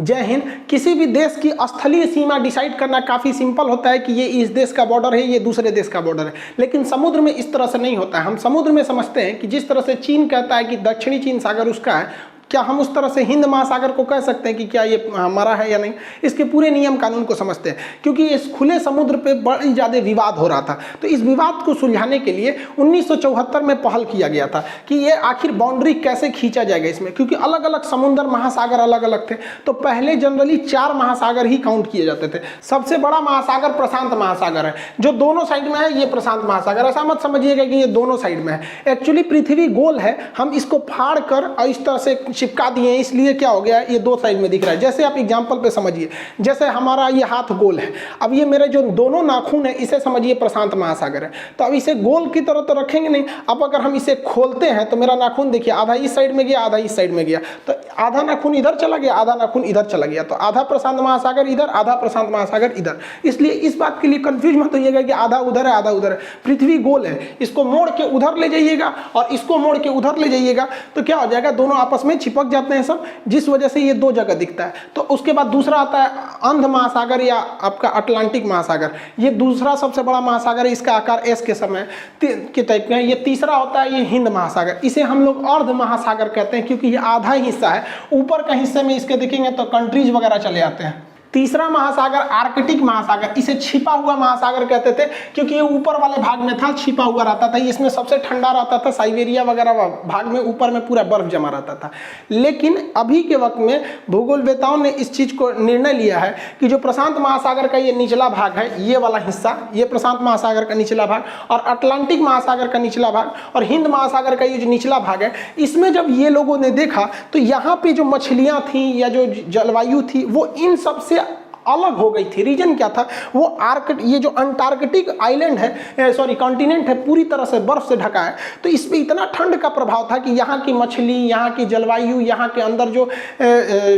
जय हिंद। किसी भी देश की स्थलीय सीमा डिसाइड करना काफ़ी सिंपल होता है कि ये इस देश का बॉर्डर है, ये दूसरे देश का बॉर्डर है, लेकिन समुद्र में इस तरह से नहीं होता है। हम समुद्र में समझते हैं कि जिस तरह से चीन कहता है कि दक्षिणी चीन सागर उसका है, क्या हम उस तरह से हिंद महासागर को कह सकते हैं कि क्या ये हमारा है या नहीं? इसके पूरे नियम कानून को समझते हैं, क्योंकि इस खुले समुद्र पे बड़ी ज़्यादा विवाद हो रहा था। तो इस विवाद को सुलझाने के लिए 1974 में पहल किया गया था कि ये आखिर बाउंड्री कैसे खींचा जाएगा इसमें, क्योंकि अलग अलग समुद्र महासागर अलग अलग थे। तो पहले जनरली 4 महासागर ही काउंट किए जाते थे। सबसे बड़ा महासागर प्रशांत महासागर है, जो दोनों साइड में है। ये प्रशांत महासागर, ऐसा मत समझिएगा कि ये दोनों साइड में है। एक्चुअली पृथ्वी गोल है, हम इसको फाड़ कर इस तरह से चिपका दिए, इसलिए क्या हो गया, ये 2 साइड में दिख रहा है। जैसे आप एग्जांपल पे समझिए, जैसे हमारा ये हाथ गोल है, अब ये मेरे जो दोनों नाखून है इसे समझिए प्रशांत महासागर है। तो अब इसे गोल की तरह तो रखेंगे नहीं। अब अगर हम इसे खोलते हैं तो मेरा नाखून देखिए, आधा इस साइड में गया, आधा इस साइड में गया, तो आधा नाखून इधर चला गया, आधा नाखून इधर चला गया। तो आधा प्रशांत महासागर इधर, आधा प्रशांत महासागर इधर। इसलिए इस बात के लिए कंफ्यूज मत होइएगा कि आधा उधर है आधा उधर है। पृथ्वी गोल है, इसको मोड़ के उधर ले जाइएगा और इसको मोड़ के उधर ले जाइएगा, तो क्या हो जाएगा, दोनों आपस में चिपक जाते हैं सब, जिस वजह से ये 2 जगह दिखता है। तो उसके बाद दूसरा आता है अंध महासागर या आपका अटलांटिक महासागर। ये दूसरा सबसे बड़ा महासागर है, इसका आकार एस के समय के टाइप का है। ये तीसरा होता है ये हिंद महासागर, इसे हम लोग अर्ध महासागर कहते हैं, क्योंकि ये आधा हिस्सा है। ऊपर का हिस्से में इसके देखेंगे तो कंट्रीज वगैरह चले आते हैं। तीसरा महासागर आर्कटिक महासागर, इसे छिपा हुआ महासागर कहते थे, क्योंकि ये ऊपर वाले भाग में था, छिपा हुआ रहता था। इसमें सबसे ठंडा रहता था, साइबेरिया वगैरह भाग में ऊपर में पूरा बर्फ जमा रहता था। लेकिन अभी के वक्त में भूगोलवेताओं ने इस चीज को निर्णय लिया है कि जो प्रशांत महासागर का ये निचला भाग है, ये वाला हिस्सा, ये प्रशांत महासागर का निचला भाग, और अटलांटिक महासागर का निचला भाग, और हिंद महासागर का ये जो निचला भाग है, इसमें जब ये लोगों ने देखा तो यहाँ पे जो मछलियाँ थी या जो जलवायु थी वो इन सबसे अलग हो गई थी। रीजन क्या था, वो ये जो अंटार्कटिक आइलैंड है, सॉरी कॉन्टिनेंट है, पूरी तरह से बर्फ से ढका है। तो इस पे इतना ठंड का प्रभाव था कि यहाँ की मछली, यहाँ की जलवायु, यहाँ के अंदर जो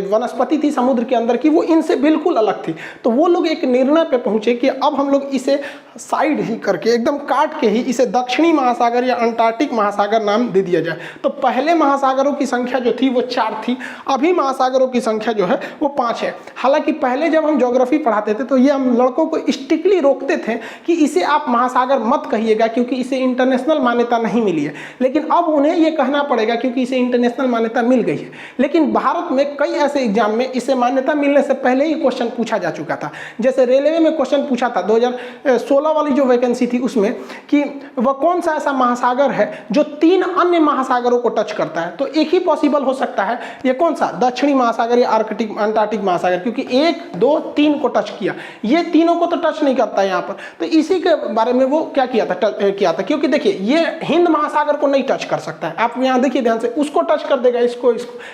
वनस्पति थी समुद्र के अंदर की, वो इनसे बिल्कुल अलग थी। तो वो लोग एक निर्णय पे पहुंचे कि अब हम लोग इसे साइड ही करके, एकदम काट के ही इसे दक्षिणी महासागर या अंटार्कटिक महासागर नाम दे दिया जाए। तो पहले महासागरों की संख्या जो थी वो 4 थी, अभी महासागरों की संख्या जो है वो 5 है। हालांकि पहले जब हम ज्योग्राफी पढ़ाते थे तो ये हम लड़कों को स्ट्रिक्टली रोकते थे कि इसे आप महासागर मत कहिएगा, क्योंकि इसे इंटरनेशनल मान्यता नहीं मिली है। लेकिन अब उन्हें ये कहना पड़ेगा क्योंकि इसे इंटरनेशनल मान्यता मिल गई है। लेकिन भारत में कई ऐसे एग्जाम में इसे मान्यता मिलने से पहले ही क्वेश्चन पूछा जा चुका था। जैसे रेलवे में क्वेश्चन पूछा था 2016 वाली जो वैकेंसी थी उसमें, कि वह कौन सा ऐसा महासागर है जो 3 अन्य महासागरों को टच करता है। तो एक ही पॉसिबल हो सकता है, ये कौन सा, दक्षिणी महासागर या अंटार्कटिक महासागर, क्योंकि 1, 2, 3 को टच किया, ये तीनों को तो टच नहीं करता है यहाँ पर। तो इसी के बारे में वो क्या किया था, क्योंकि देखिए ये हिंद महासागर को नहीं टच कर सकता है। आप यहाँ देखिए ध्यान से, उसको टच कर देगा, इसको,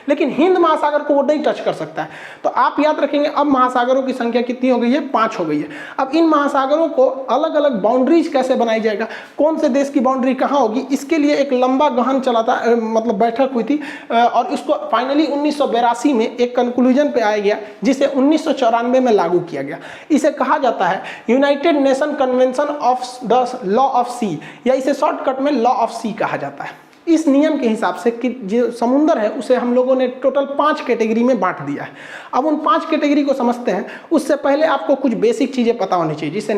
लेकिन हिंद महासागर को वो नहीं टच कर सकता है। तो आप याद रखेंगे अब महासागरों की संख्या कितनी हो गई है, 5 हो गई है। अब इन महासागरों को अलग अलग बाउंड्रीज कैसे बनाई जाएगा, कौन से देश की बाउंड्री कहाँ होगी, इसके लिए एक लंबा गहन चला था, मतलब बैठक हुई थी, और इसको फाइनली 1982 में एक कंक्लूजन पे आया गया, जिसे 1994 में लागू किया गया। इसे कहा जाता है United Nation convention of the law of sea, या इसे शॉर्टकट में लॉ ऑफ सी कहा जाता है। इस नियम के हिसाब से कि जो समुंदर है उसे हम लोगों ने टोटल 5 कैटेगरी में बांट दिया है। अब उन 5 कैटेगरी को समझते हैं, उससे पहले आपको कुछ बेसिक चीज़ें पता होनी चाहिए, जैसे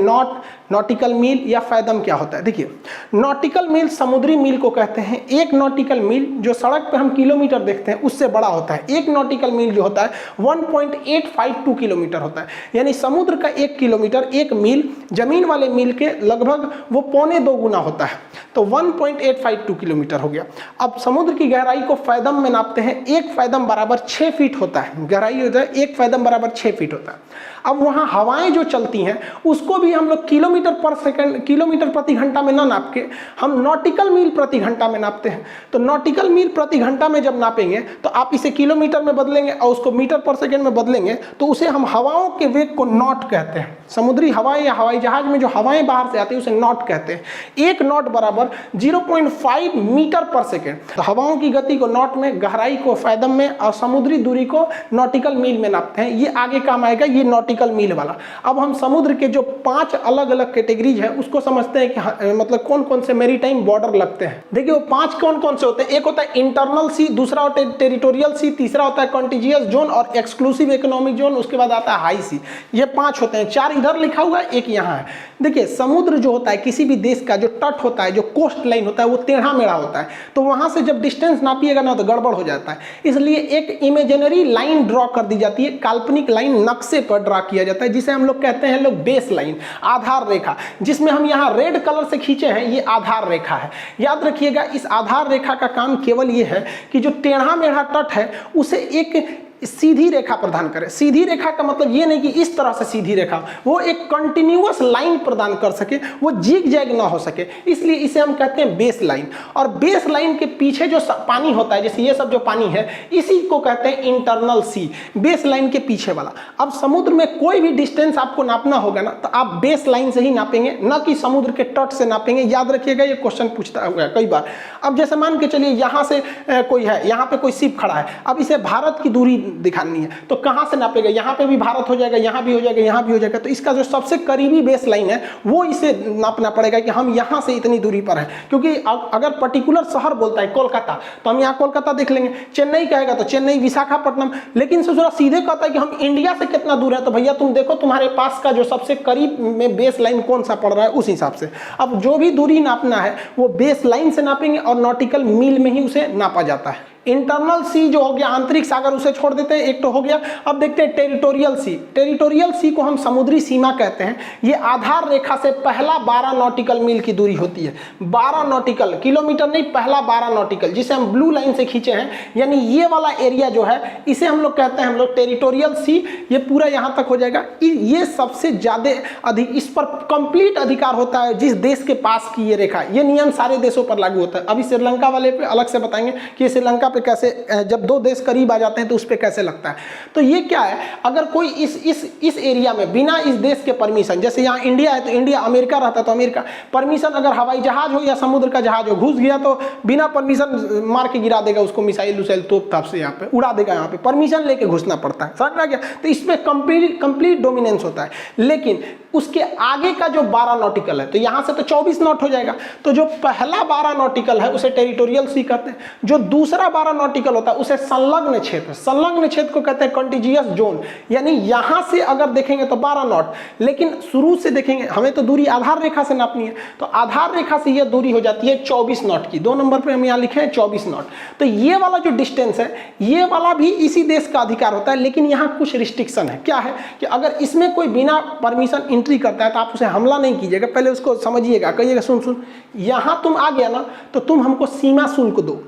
नॉटिकल मील या फैदम क्या होता है। देखिए, नॉटिकल मील समुद्री मील को कहते हैं। 1 नॉटिकल मील जो सड़क पे हम किलोमीटर देखते हैं उससे बड़ा होता है। 1 नॉटिकल मील जो होता है 1.852 किलोमीटर होता है, यानी समुद्र का 1 किलोमीटर 1 मील जमीन वाले मील के लगभग वो 1.25 गुना होता है। तो 1.852 किलोमीटर हो गया। अब समुद्र की गहराई को फैदम में नापते हैं। 1 फैदम बराबर 6 फीट होता है, गहराई होता है 1 फैदम बराबर 6 फीट होता है। अब वहाँ हवाएं जो चलती हैं उसको भी हम लोग किलोमीटर प्रति घंटा में ना नाप के हम नॉटिकल मील प्रति घंटा में नापते हैं। तो नॉटिकल मील प्रति घंटा में जब नापेंगे तो आप इसे किलोमीटर में बदलेंगे और उसको मीटर पर सेकेंड में बदलेंगे, तो उसे हम हवाओं के वेग को नॉट कहते हैं। समुद्री हवाएं या हवाई जहाज में जो हवाएं बाहर से आती है उसे नॉट कहते हैं। 1 नॉट बराबर 0.5 मीटर पर सेकेंड। तो हवाओं की गति को नॉट में, गहराई को फैदम में और समुद्री दूरी को नॉटिकल मील में नापते हैं। ये आगे काम आएगा, ये नॉटिकल मील वाला। अब हम समुद्र के जो 5 अलग अलग कैटेगरीज है उसको समझते हैं कि मतलब कौन कौन से मैरीटाइम बॉर्डर लगते हैं। देखिए वो 5 कौन कौन से होते हैं। एक होता है इंटरनल सी, दूसरा होता है टेरिटोरियल सी, तीसरा होता है कॉन्टिजियस जोन और एक्सक्लूसिव इकोनॉमिक जोन, उसके बाद आता है हाई सी। ये 5 होते हैं। 4 इधर लिखा हुआ है, 1 यहाँ है। देखिए समुद्र जो होता है किसी भी देश का, जो तट होता है, जो कोस्ट लाइन होता है, वो टेढ़ा मेढ़ा होता है। तो वहां से जब डिस्टेंस नापिएगा ना तो गड़बड़ हो जाता है। इसलिए एक इमेजिनरी लाइन ड्रॉ कर दी जाती है, काल्पनिक लाइन नक्शे पर ड्रॉ किया जाता है, जिसे हम लोग कहते हैं लोग बेस लाइन, आधार रेखा। जिसमें हम यहाँ रेड कलर से खींचे हैं, ये आधार रेखा है। याद रखिएगा इस आधार रेखा का काम केवल ये है कि जो टेढ़ा मेढ़ा तट है उसे एक सीधी रेखा प्रदान करे। सीधी रेखा का मतलब ये नहीं कि इस तरह से सीधी रेखा, वो एक कंटिन्यूअस लाइन प्रदान कर सके, वो जिग जैग ना हो सके, इसलिए इसे हम कहते हैं बेस लाइन। और बेस लाइन के पीछे जो पानी होता है, जैसे ये सब जो पानी है, इसी को कहते हैं इंटरनल सी, बेस लाइन के पीछे वाला। अब समुद्र में कोई भी डिस्टेंस आपको नापना होगा ना तो आप बेस लाइन से ही नापेंगे, न कि समुद्र के तट से नापेंगे। याद रखिएगा ये क्वेश्चन पूछता हुआ कई बार। अब जैसे मान के चलिए यहाँ से कोई है, यहाँ पे कोई शिप खड़ा है, अब इसे भारत की दूरी दिखानी है तो कहां से नापेगा? यहाँ पे भी भारत हो जाएगा, यहाँ भी हो जाएगा, यहाँ भी हो जाएगा। तो इसका जो सबसे करीबी बेस लाइन है वो इसे नापना पड़ेगा कि हम यहाँ से इतनी दूरी पर है। क्योंकि अगर पर्टिकुलर शहर बोलता है कोलकाता तो हम यहाँ कोलकाता देख लेंगे, चेन्नई कहेगा तो चेन्नई, विशाखापट्टनम। लेकिन से सीधे कहता है कि हम इंडिया से कितना दूर है, तो भैया तुम देखो तुम्हारे पास का जो सबसे करीब में बेस लाइन कौन सा पड़ रहा है, उस हिसाब से। अब जो भी दूरी नापना है वो बेस लाइन से नापेंगे और नॉटिकल मील में ही उसे नापा जाता है। इंटरनल सी जो हो गया, आंतरिक सागर, उसे छोड़ देते हैं, एक तो हो गया। अब देखते हैं टेरिटोरियल सी। टेरिटोरियल सी को हम समुद्री सीमा कहते हैं। ये आधार रेखा से पहला 12 नॉटिकल मील की दूरी होती है। 12 नॉटिकल, किलोमीटर नहीं, पहला 12 नॉटिकल, जिसे हम ब्लू लाइन से खींचे हैं, यानी ये वाला एरिया जो है इसे हम लोग कहते हैं हम लोग टेरिटोरियल सी। ये पूरा यहाँ तक हो जाएगा। ये सबसे ज्यादा अधिक, इस पर कंप्लीट अधिकार होता है जिस देश के पास की ये रेखा। ये नियम सारे देशों पर लागू होता है। अभी श्रीलंका वाले पे अलग से बताएंगे कि श्रीलंका पे कैसे, जब 2 देश करीब आ जाते हैं तो उस पे कैसे लगता है। तो ये क्या है, अगर कोई इस एरिया में बिना इस देश के परमिशन, जैसे यहाँ इंडिया है तो इंडिया, अमेरिका रहता तो अमेरिका, परमिशन अगर हवाई जहाज हो या समुद्र का जहाज हो घुस गया तो बिना परमिशन मार के गिरा देगा उसको, मिसाइल उसाइल तोप ताप से यहाँ पे उड़ा देगा। यहाँ पे परमिशन लेके घुसना पड़ता है, समझ में आ गया? तो इसमें कंप्लीट डोमिनेंस होता है। लेकिन उसके आगे का जो 12 नॉटिकल है तो यहाँ से तो 24 नॉट हो जाएगा। तो जो पहला 12 नॉटिकल है उसे टेरिटोरियल सी कहते हैं। जो दूसरा 12 नॉटिकल होता है उसे संलग्न क्षेत्र, संलग्न क्षेत्र को कहते हैं कॉन्टिजियस जोन। यानी यहाँ से अगर देखेंगे तो 12 नॉट, लेकिन शुरू से देखेंगे, हमें तो दूरी आधार रेखा से नापनी है, तो आधार रेखा से यह दूरी हो जाती है 24 नॉट की। 2 नंबर पर हम यहाँ लिखे हैं 24 नॉट। तो ये वाला जो डिस्टेंस है, ये वाला भी इसी देश का अधिकार होता है। लेकिन यहाँ कुछ रिस्ट्रिक्शन है। क्या है कि अगर इसमें कोई बिना परमिशन एंट्री करता है तो आप उसे हमला नहीं कीजिएगा, पहले उसको समझिएगा, कहिएगा सुन यहाँ तुम आ गया ना तो तुम हमको सीमा शुल्क दो,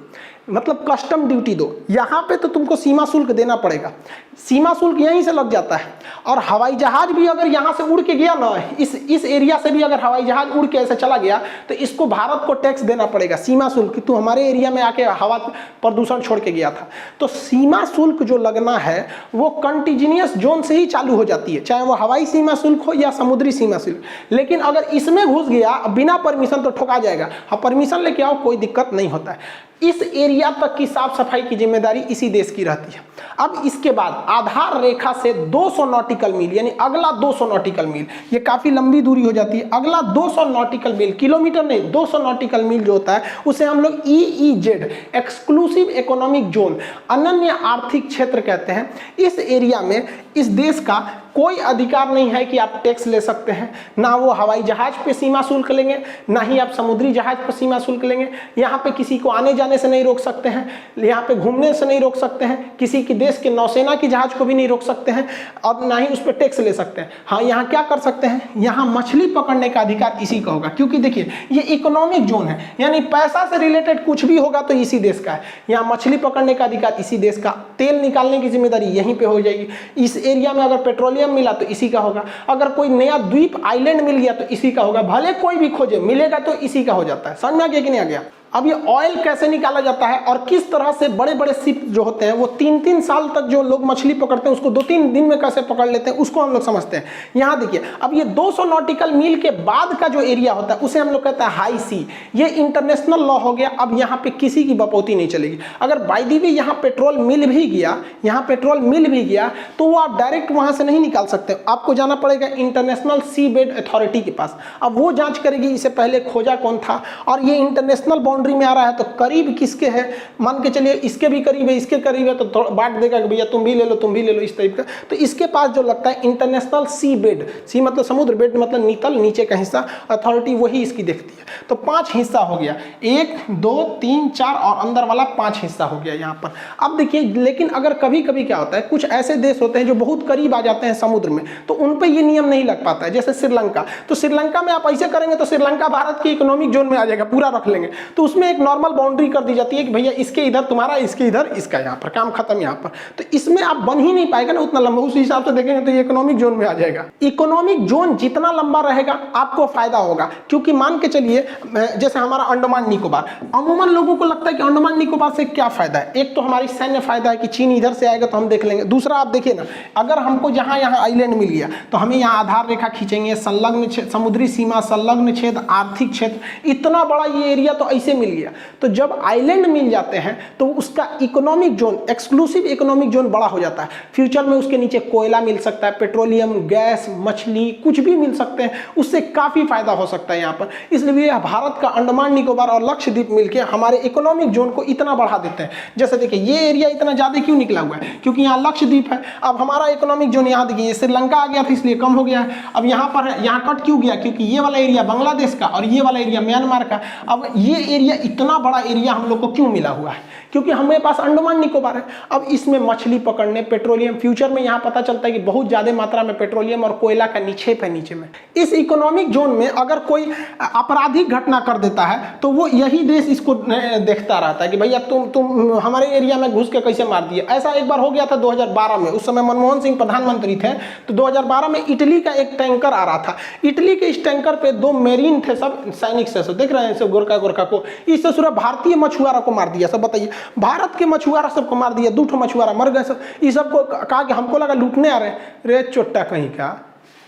मतलब कस्टम ड्यूटी दो। यहाँ पे तो तुमको सीमा शुल्क देना पड़ेगा। सीमा शुल्क यहीं से लग जाता है। और हवाई जहाज भी अगर यहाँ से उड़ के गया ना, इस एरिया से भी अगर हवाई जहाज उड़ के ऐसे चला गया तो इसको भारत को टैक्स देना पड़ेगा, सीमा शुल्क। तू हमारे एरिया में आके हवा प्रदूषण छोड़ के गया था। तो सीमा शुल्क जो लगना है वो कंटिन्यूअस जोन से ही चालू हो जाती है, चाहे वो हवाई सीमा शुल्क हो या समुद्री सीमा शुल्क। लेकिन अगर इसमें घुस गया बिना परमिशन तो ठोका जाएगा। हाँ, परमिशन लेके आओ, कोई दिक्कत नहीं होता है। इस एरिया तक की साफ सफाई की जिम्मेदारी इसी देश की रहती है। अब इसके बाद आधार रेखा से 200 नॉटिकल मील, यानी अगला 200 नॉटिकल मील, ये काफी लंबी दूरी हो जाती है। अगला 200 नॉटिकल मील, किलोमीटर नहीं, 200 नॉटिकल मील जो होता है उसे हम लोग EEZ, एक्सक्लूसिव इकोनॉमिक जोन, अनन्य आर्थिक क्षेत्र कहते हैं। इस एरिया में इस देश का कोई अधिकार नहीं है कि आप टैक्स ले सकते हैं। ना वो हवाई जहाज पे सीमा शुल्क लेंगे, ना ही आप समुद्री जहाज पर सीमा शुल्क लेंगे। यहाँ पे किसी को आने जाने से नहीं रोक सकते हैं, यहाँ पे घूमने से नहीं रोक सकते हैं, किसी की देश के नौसेना की जहाज को भी नहीं रोक सकते हैं, और ना ही उस पर टैक्स ले सकते हैं। हाँ, यहाँ क्या कर सकते हैं, यहाँ मछली पकड़ने का अधिकार इसी का होगा। क्योंकि देखिए ये इकोनॉमिक जोन है, यानी पैसा से रिलेटेड कुछ भी होगा तो इसी देश का है। यहाँ मछली पकड़ने का अधिकार इसी देश का, तेल निकालने की जिम्मेदारी यहीं पे हो जाएगी। इस एरिया में अगर पेट्रोलियम मिला तो इसी का होगा, अगर कोई नया द्वीप आइलैंड मिल गया तो इसी का होगा। भले कोई भी खोजे, मिलेगा तो इसी का हो जाता है। समझ में आ गया कि नहीं आ गया? अब ये ऑयल कैसे निकाला जाता है और किस तरह से बड़े बड़े शिप जो होते हैं वो 3-3 साल तक जो लोग मछली पकड़ते हैं उसको 2-3 दिन में कैसे पकड़ लेते हैं उसको हम लोग समझते हैं। यहाँ देखिए, अब ये 200 नॉटिकल मील के बाद का जो एरिया होता है उसे हम लोग कहते हैं हाई सी। ये इंटरनेशनल लॉ हो गया। अब यहाँ पे किसी की बपौती नहीं चलेगी। अगर बाय द वे यहाँ पेट्रोल मिल भी गया, यहाँ पेट्रोल मिल भी गया तो वो आप डायरेक्ट वहाँ से नहीं निकाल सकते, आपको जाना पड़ेगा इंटरनेशनल सी बेड अथॉरिटी के पास। अब वो जांच करेगी इसे पहले खोजा कौन था और ये इंटरनेशनल बाउंड्री में आ रहा है तो करीब किसके है, मान के चलिए इसके भी करीब है, इसके करीब है तो बांट देगा कि भैया तुम भी ले लो, तुम भी ले लो, इस टाइप का। तो इसके पास जो लगता है इंटरनेशनल सी बेड, सी मतलब समुद्र, बेड मतलब नीतल, नीचे का हिस्सा, अथॉरिटी वही इसकी देखती है। तो 5 हिस्सा हो गया, 1 2 3 4 और अंदर वाला 5 हिस्सा हो गया यहाँ पर। अब देखिए, लेकिन अगर कभी कभी क्या होता है, कुछ ऐसे देश होते हैं जो बहुत करीब आ जाते हैं समुद्र में, तो उन पे ये नियम नहीं लग पाता है। जैसे श्रीलंका, तो श्रीलंका में आप ऐसे करेंगे तो श्रीलंका भारत के इकोनॉमिक जोन में आ जाएगा, पूरा रख लेंगे। तो उसमें एक नॉर्मल बाउंड्री कर दी जाती है कि भैया इसके इधर तुम्हारा, इसके इधर इसका, यहाँ पर काम खत्म यहाँ पर। तो इसमें आप बन ही नहीं पाएगा ना उतना लंबा, उस हिसाब से देखेंगे तो ये इकोनॉमिक जोन में आ जाएगा। इकोनॉमिक जोन जितना लंबा रहेगा आपको फायदा होगा, क्योंकि मान के चलिए जैसे हमारा अंडमान निकोबार, अमूमन लोगों को लगता है कि अंडमान निकोबार से क्या फायदा है। एक तो हमारी सैन्य फायदा है कि चीन इधर से आएगा तो हम देख लेंगे। दूसरा आप देखिए ना, अगर हमको जहां यहाँ आइलैंड मिल गया तो हमें यहाँ आधार रेखा खींचेंगे, संलग्न समुद्री सीमा, संलग्न क्षेत्र, आर्थिक क्षेत्र, इतना बड़ा ये एरिया तो ऐसे मिल गया। तो जब आइलैंड मिल जाते हैं तो उसका economic zone, exclusive economic zone बड़ा हो जाता है। फ्यूचर में उसके नीचे कोयला मिल सकता है, पेट्रोलियम, गैस, मछली, कुछ भी मिल सकते हैं, उससे काफी फायदा हो सकता है यहाँ पर। इसलिए भारत का अंडमान निकोबार और लक्षद्वीप मिलकर हमारे इकोनॉमिक जोन को इतना बढ़ा देते हैं। जैसे देखिए ये एरिया इतना ज्यादा क्यों निकला हुआ है, क्योंकि यहाँ लक्षद्वीप है। अब हमारा इकोनॉमिक जोन यहाँ देखिए श्रीलंका आ गया था इसलिए कम हो गया है। अब यहाँ पर है, यहाँ कट क्यों गया, क्योंकि ये वाला एरिया बांग्लादेश का और ये वाला एरिया म्यांमार का। अब ये एरिया, इतना बड़ा एरिया हम लोग को क्यों मिला हुआ है, क्योंकि हमारे पास अंडमान निकोबार है। अब इसमें मछली पकड़ने, पेट्रोलियम, फ्यूचर में यहाँ पता चलता है कि बहुत ज्यादा मात्रा में पेट्रोलियम और कोयला का निक्षेप है नीचे में। इस इकोनॉमिक जोन में अगर कोई आपराधिक घटना कर देता है तो वो यही देश इसको देखता रहता है कि भैया तुम हमारे एरिया में घुस के कैसे मार दिए। ऐसा एक बार हो गया था 2012 में, उस समय मनमोहन सिंह प्रधानमंत्री थे। तो 2012 में इटली का एक टैंकर आ रहा था। इटली के इस टैंकर पे 2 मेरीन थे, सब सैनिक से, सब देख रहे हैं, सब गोरखा गोरखा को, इससे पूरा भारतीय मछुआरा को मार दिया। सब बताइए, भारत के मछुआरा सबको मार दिया, 2 मछुआरा मर गए सब। ये सबको कहा कि हमको लगा लूटने आ रहे हैं, रे चोट्टा कहीं का,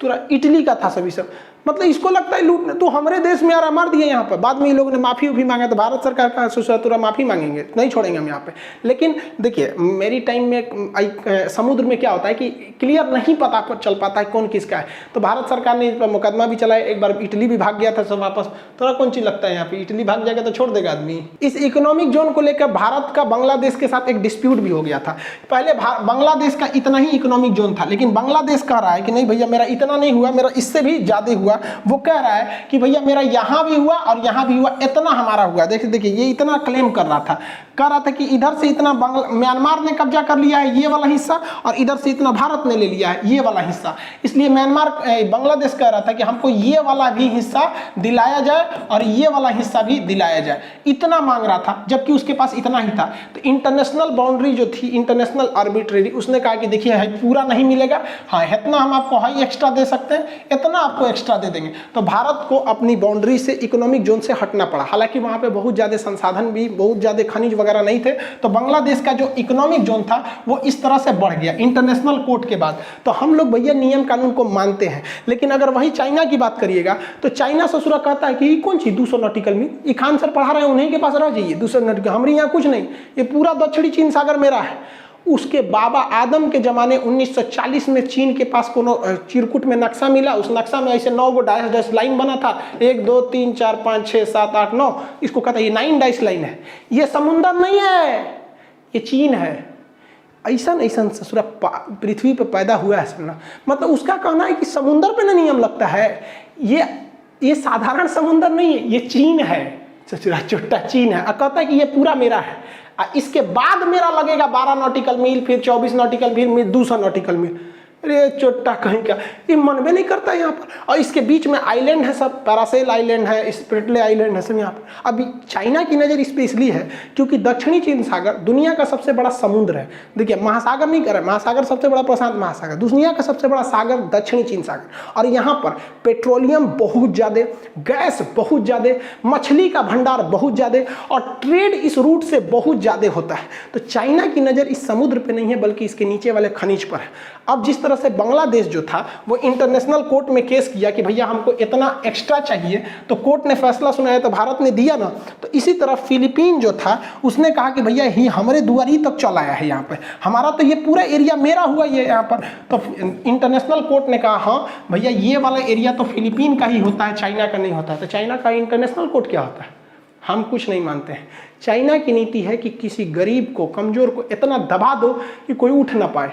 पूरा इटली का था सभी सब। मतलब इसको लगता है लूटने, तो हमारे देश में आ रहा, मार दिया यहाँ पर। बाद में ये लोगों ने माफी भी मांगा तो भारत सरकार का सुसुरा माफी मांगेंगे, नहीं छोड़ेंगे हम यहाँ पे। लेकिन देखिए मेरी टाइम में समुद्र में क्या होता है कि क्लियर नहीं पता चल पाता है कौन किसका है। तो भारत सरकार ने इस पर मुकदमा भी चलाया। एक बार इटली भी भाग गया था सब वापस। थोड़ा कौन चीज लगता है यहाँ पे, इटली भाग जाएगा तो छोड़ देगा आदमी। इस इकोनॉमिक जोन को लेकर भारत का बांग्लादेश के साथ एक डिस्प्यूट भी हो गया था। पहले बांग्लादेश का इतना ही इकोनॉमिक जोन था, लेकिन बांग्लादेश कह रहा है कि नहीं भैया मेरा इतना नहीं हुआ, मेरा इससे भी ज्यादा हुआ। वो कह रहा है कि भैया मेरा यहां भी हुआ और यहां भी हुआ, इतना हमारा हुआ। देखिए ये इतना क्लेम कर रहा था कि इधर से इतना म्यांमार ने कब्जा कर लिया है ये वाला हिस्सा, और इधर से इतना भारत ने ले लिया है ये वाला हिस्सा। इसलिए बांग्लादेश कह रहा था कि हमको ये वाला भी हिस्सा दिलाया जाए और ये वाला हिस्सा भी दिलाया जाए, इतना मांग रहा था, जबकि उसके पास इतना ही था। तो इंटरनेशनल बाउंड्री जो थी, इंटरनेशनल आर्बिट्रेरी, उसने कहा कि देखिए पूरा नहीं मिलेगा, हाँ इतना हम आपको हाई एक्स्ट्रा दे सकते हैं, इतना आपको एक्स्ट्रा दे देंगे। तो भारत को अपनी बाउंड्री से, इकोनॉमिक जोन से हटना पड़ा। हालांकि वहां पे बहुत ज्यादा संसाधन भी, बहुत ज्यादा खनिज वगैरह नहीं थे। तो बांग्लादेश का जो इकोनॉमिक जोन था वो इस तरह से बढ़ गया इंटरनेशनल कोर्ट के बाद। तो हम लोग भैया नियम कानून को मानते हैं। लेकिन अगर वही चाइना की बात करिएगा तो चाइना ससुरा कहता है कि कौन चीज 200 नॉटिकल मील, ये खान सर पढ़ा रहे हैं उन्हीं के पास रह जाइए, 200 नॉटिकल, हमारे यहाँ कुछ नहीं, ये पूरा दक्षिणी चीन सागर मेरा है। उसके बाबा आदम के जमाने 1940 में चीन के पास कोनो चिरकुट में नक्शा मिला। उस नक्शा में ऐसे 9 गो डैश डैश लाइन बना था, 1 2 3 4 5 6 7 8 9, इसको कहता है ये 9 डैश लाइन है। ये समुंदर नहीं है, ये चीन है। ऐसा ससुरा पृथ्वी पे पैदा हुआ है सुनना, मतलब उसका कहना है कि समुंदर पे ना नियम लगता है, ये साधारण समुंदर नहीं है, ये चीन है, ससुरा चुट्टा चीन है। कहता है कि ये पूरा मेरा है, इसके बाद मेरा लगेगा 12 नॉटिकल मील, फिर 24 नॉटिकल मील, 200 नॉटिकल मील। अरे चोट्टा कहीं का, ये मन में नहीं करता यहाँ पर। और इसके बीच में आइलैंड है सब, पैरासेल आइलैंड है, स्प्रिटले आइलैंड है सब यहाँ पर। अभी चाइना की नज़र इस पर इसलिए है क्योंकि दक्षिणी चीन सागर दुनिया का सबसे बड़ा समुद्र है। देखिए महासागर नहीं कर, महासागर सबसे बड़ा प्रशांत महासागर, दुनिया का सबसे बड़ा सागर दक्षिणी चीन सागर। और यहाँ पर पेट्रोलियम बहुत ज़्यादा, गैस बहुत ज़्यादा, मछली का भंडार बहुत ज़्यादा, और ट्रेड इस रूट से बहुत ज़्यादा होता है। तो चाइना की नज़र इस समुद्र पे नहीं है बल्कि इसके नीचे वाले खनिज पर है। अब जिस तरह से बांग्लादेश जो था वो इंटरनेशनल कोर्ट में केस किया कि भैया हमको इतना एक्स्ट्रा चाहिए, तो कोर्ट ने फैसला सुनाया तो भारत ने दिया ना, तो इसी तरह फिलीपीन जो था उसने कहा कि भैया ही हमारे दुआरी तक चल आया है, यहाँ पे हमारा तो ये पूरा एरिया मेरा हुआ ये यहाँ पर। तो इंटरनेशनल कोर्ट ने कहा हाँ भैया ये वाला एरिया तो फिलीपीन का ही होता है, चाइना का नहीं होता है। तो चाइना का इंटरनेशनल कोर्ट क्या होता है? हम कुछ नहीं मानते हैं। चाइना की नीति है कि किसी गरीब को, कमजोर को इतना दबा दो कि कोई उठ ना पाए।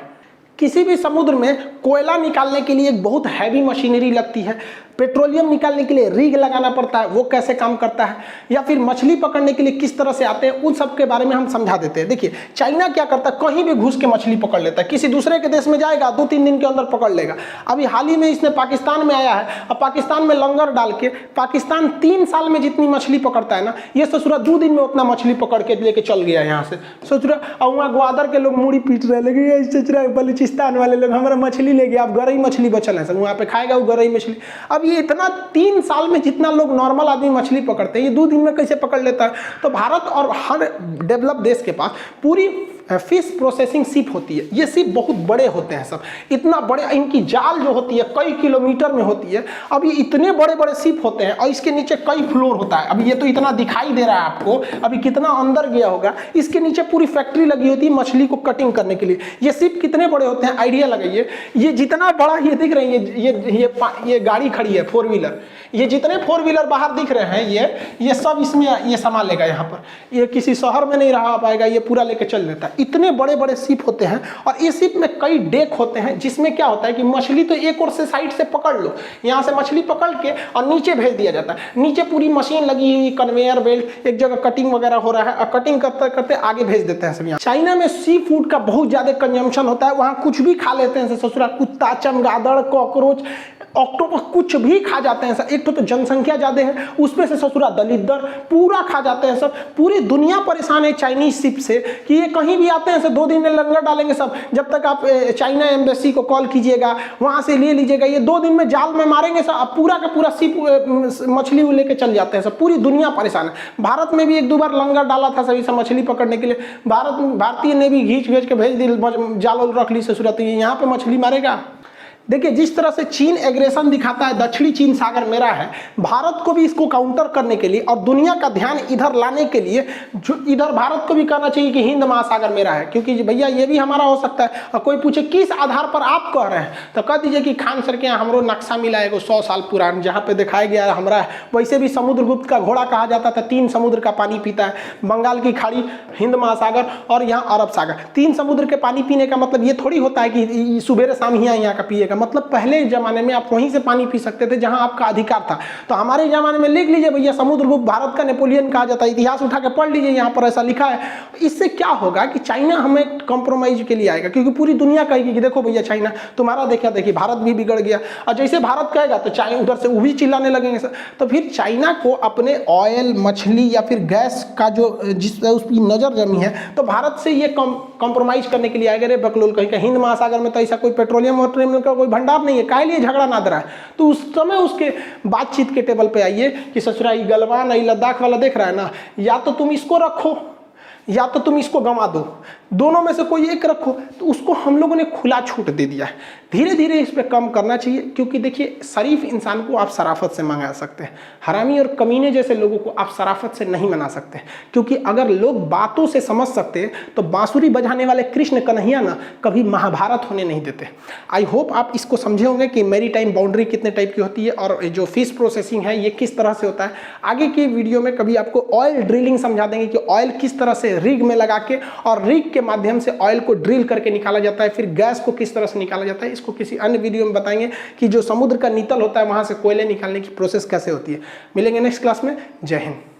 किसी भी समुद्र में कोयला निकालने के लिए एक बहुत हैवी मशीनरी लगती है, पेट्रोलियम निकालने के लिए रिग लगाना पड़ता है, वो कैसे काम करता है, या फिर मछली पकड़ने के लिए किस तरह से आते हैं, उन सब के बारे में हम समझा देते हैं। देखिए चाइना क्या करता है, कहीं भी घुस के मछली पकड़ लेता है, किसी दूसरे के देश में जाएगा 2-3 दिन के अंदर पकड़ लेगा। अभी हाल ही में इसने पाकिस्तान में आया है, और पाकिस्तान में लंगर डाल के पाकिस्तान 3 साल में जितनी मछली पकड़ता है ना, ये ससुरा 2 दिन में उतना मछली पकड़ के लेके चल गया यहाँ से ससुरा। और वहाँ ग्वादर के लोग मूड़ी पीट रहे, लेकिन ससुरा बलूचिस्तान वाले लोग हमारा मछली ले गया, अब गरई मछली बचल है सब, वहाँ पे खाएगा वो गरई मछली। अब ये इतना 3 साल में जितना लोग नॉर्मल आदमी मछली पकड़ते हैं, ये 2 दिन में कैसे पकड़ लेता है? तो भारत और हर डेवलप देश के पास पूरी फिश प्रोसेसिंग शिप होती है। ये शिप बहुत बड़े होते हैं सब, इतना बड़े, इनकी जाल जो होती है कई किलोमीटर में होती है। अब ये इतने बड़े बड़े शिप होते हैं और इसके नीचे कई फ्लोर होता है। अभी ये तो इतना दिखाई दे रहा है आपको, अभी कितना अंदर गया होगा। इसके नीचे पूरी फैक्ट्री लगी होती है मछली को कटिंग करने के लिए। ये शिप कितने बड़े होते हैं आइडिया लगाइए। ये जितना बड़ा ये दिख रहे हैं, ये गाड़ी खड़ी है 4 व्हीलर, ये जितने 4 व्हीलर बाहर दिख रहे हैं ये सब इसमें ये सामान लेगा यहाँ पर। ये किसी शहर में नहीं रह पाएगा, ये पूरा लेके चल देता है। इतने बड़े बड़े शिप होते हैं और इस शिप में कई डेक होते हैं, जिसमें क्या होता है कि मछली तो एक और से साइड से पकड़ लो, यहाँ से मछली पकड़ के और नीचे भेज दिया जाता है। नीचे पूरी मशीन लगी हुई, कन्वेयर बेल्ट, एक जगह कटिंग वगैरह हो रहा है और कटिंग करते करते आगे भेज देते हैं सब। यहाँ चाइना में सी फूड का बहुत ज्यादा कंजम्पशन होता है, वहाँ कुछ भी खा लेते हैं ससुरा, कुत्ता, चमगादड़, कॉकरोच, ऑक्टोपस, कुछ भी खा जाते हैं सर। एक तो जनसंख्या ज्यादा है, उसमें से ससुरा दलित-दर पूरा खा जाते हैं सब। पूरी दुनिया परेशान है चाइनीज शिप से कि ये कहीं भी आते हैं सर 2 दिन में लंगर डालेंगे सब। जब तक आप चाइना एम्बेसी को कॉल कीजिएगा, वहां से ले लीजिएगा, ये 2 दिन में जाल में मारेंगे सब। अब पूरा का पूरा शिप मछली लेके चल जाते हैं सब। पूरी दुनिया परेशान है। भारत में भी 1-2 बार लंगर डाला था सभी सब मछली पकड़ने के लिए। भारतीय ने भी घींच के भेज दी, जाल रख ली ससुरा, तो यहाँ पे मछली मारेगा। देखिए जिस तरह से चीन एग्रेशन दिखाता है, दक्षिणी चीन सागर मेरा है, भारत को भी इसको काउंटर करने के लिए और दुनिया का ध्यान इधर लाने के लिए जो इधर भारत को भी कहना चाहिए कि हिंद महासागर मेरा है, क्योंकि भैया ये भी हमारा हो सकता है। और कोई पूछे किस आधार पर आप कह रहे हैं, तो कह दीजिए कि खान सर के यहाँ हमरो नक्शा मिला है 100 साल पुराना, जहाँ पे दिखाया गया है हमारा। वैसे भी समुद्रगुप्त का घोड़ा कहा जाता था, 3 समुद्र का पानी पीता है, बंगाल की खाड़ी, हिंद महासागर और यहाँ अरब सागर। 3 समुद्र के पानी पीने का मतलब ये थोड़ी होता है कि सुबह शाम ही यहाँ का पिएगा। मतलब पहले जमाने में आप वहीं से पानी पी सकते थे जहां आपका अधिकार था। तो हमारे जमाने में लिख लीजिए भैया, समुद्रगुप्त भारत का नेपोलियन कहा जाता है, इतिहास उठा के पढ़ लीजिए, यहाँ पर ऐसा लिखा है। इससे क्या होगा कि चाइना हमें कॉम्प्रोमाइज के लिए आएगा, क्योंकि पूरी दुनिया कहेगी कि देखो भैया चाइना तुम्हारा देखिए, देखिए भारत भी बिगड़ गया। और जैसे भारत कहेगा तो चाइना उधर से वो भी चिल्लाने लगेंगे सर। तो फिर चाइना को अपने ऑयल, मछली या फिर गैस का जो जिस उसकी नजर जमी है, तो भारत से ये कॉम्प्रोमाइज करने के लिए आएगा। रे बकलोल कहीं का हिंद महासागर में तो ऐसा कोई पेट्रोलियम का कोई भंडार नहीं है, काहे लिए झगड़ा ना रहा है। तो उस समय उसके बातचीत के टेबल पे आइए कि ससुरा ये गलवान ये लद्दाख वाला देख रहा है ना, या तो तुम इसको रखो या तो तुम इसको गंवा दो, दोनों में से कोई एक रखो। तो उसको हम लोगों ने खुला छूट दे दिया है। धीरे धीरे इस पर कम करना चाहिए, क्योंकि देखिए शरीफ इंसान को आप शराफत से मंगा सकते हैं, हरामी और कमीने जैसे लोगों को आप शराफत से नहीं मना सकते। क्योंकि अगर लोग बातों से समझ सकते हैं तो बांसुरी बजाने वाले कृष्ण कन्हैया ना कभी महाभारत होने नहीं देते। आई होप आप इसको समझे होंगे कि मैरीटाइम बाउंड्री कितने टाइप की होती है और जो फिश प्रोसेसिंग है ये किस तरह से होता है। आगे की वीडियो में कभी आपको ऑयल ड्रिलिंग समझा देंगे कि ऑयल किस तरह से रिग में लगा के और रिग के माध्यम से ऑयल को ड्रिल करके निकाला जाता है, फिर गैस को किस तरह से निकाला जाता है। इसको किसी अन्य वीडियो में बताएंगे कि जो समुद्र का नितल होता है वहां से कोयले निकालने की प्रोसेस कैसे होती है। मिलेंगे नेक्स्ट क्लास में। जय हिंद।